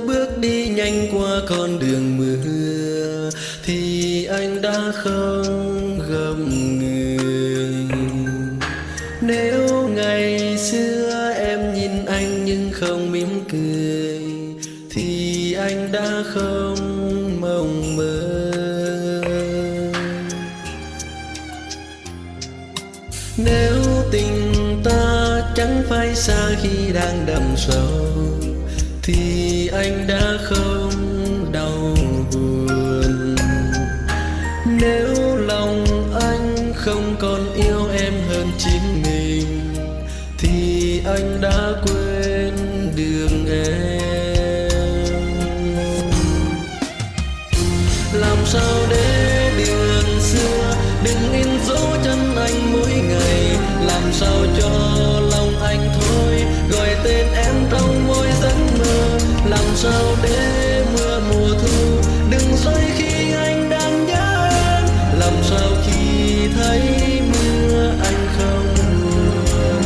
bước đi nhanh qua con đường mưa thì anh đã không gặp người. Nếu ngày xưa em nhìn anh nhưng không mỉm cười thì anh đã không mộng mơ. Nếu tình ta chẳng phải xa khi đang đắm sâu thì anh đã không đau buồn. Nếu lòng anh không còn yêu em hơn chính mình thì anh đã quên đường em. Làm sao để đường xưa đừng in dấu chân anh mỗi ngày, làm sao cho lòng anh thôi gọi tên em trong mỗi giấc mơ. Làm sao để mưa mùa thu đừng rơi khi anh đang nhớ em, làm sao khi thấy mưa anh không buồn.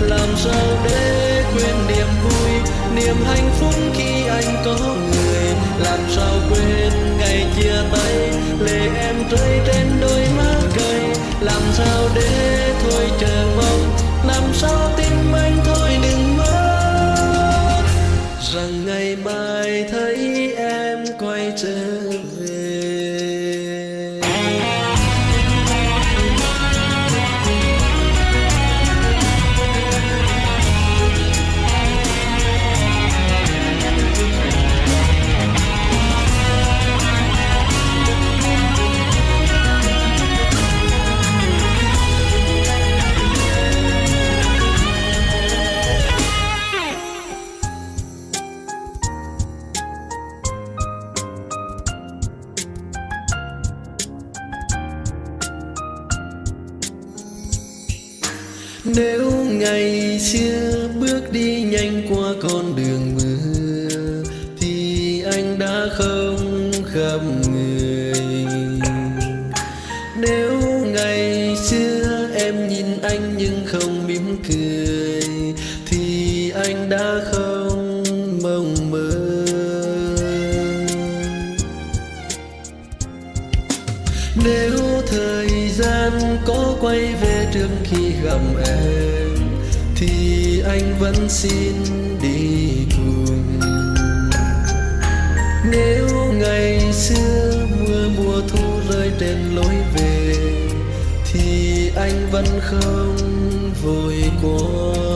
Làm sao để quên niềm vui, niềm hạnh phúc khi anh có người. Làm sao quên ngày chia tay, lệ em rơi trên đôi má cay. Làm sao để thôi chờ mong, làm sao tim anh thôi đừng mất rằng ngày mai thấy em quay trở về. Nếu ngày xưa bước đi nhanh qua con đường mưa thì anh đã không gặp người. Nếu ngày xưa em nhìn anh nhưng không mỉm cười thì anh đã không mộng mơ. Nếu thời gian có quay về trước khi gặp em thì anh vẫn xin đi cùng. Nếu ngày xưa mưa mùa thu rơi trên lối về thì anh vẫn không vội qua.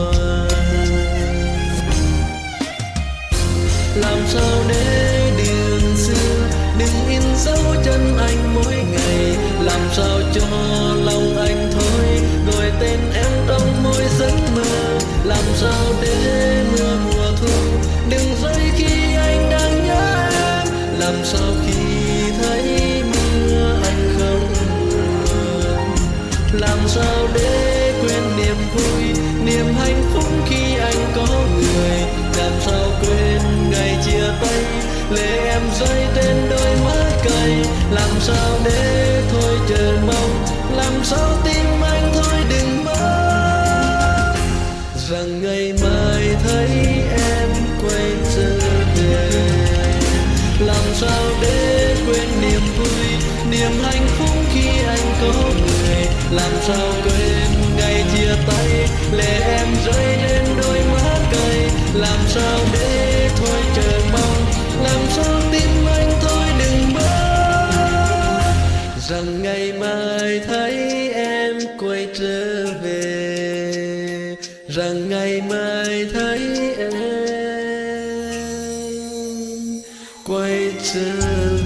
Làm sao để đường xưa đừng in dấu chân anh mỗi ngày, làm sao cho lòng anh thôi gọi tên em trong mỗi giấc mơ. Làm sao để mưa mùa thu đừng rơi khi anh đang nhớ em, làm sao khi thấy mưa anh không buồn. Làm sao để quên niềm vui, niềm hạnh phúc khi anh có người. Làm sao quên ngày chia tay, lệ em rơi trên đôi má cay. Làm sao để thôi chờ mong, làm sao tim anh thôi đừng mất rằng ngày mai thấy em quay trở về. Làm sao để quên niềm vui, niềm hạnh phúc khi anh có người. Làm sao quên ngày chia tay, lệ em rơi trên đôi má cay. Làm sao để thôi chờ mong, làm sao tim anh thôi đừng mất rằng ngày mai thấy em quay trở về, rằng ngày mai thấy em quay trở về.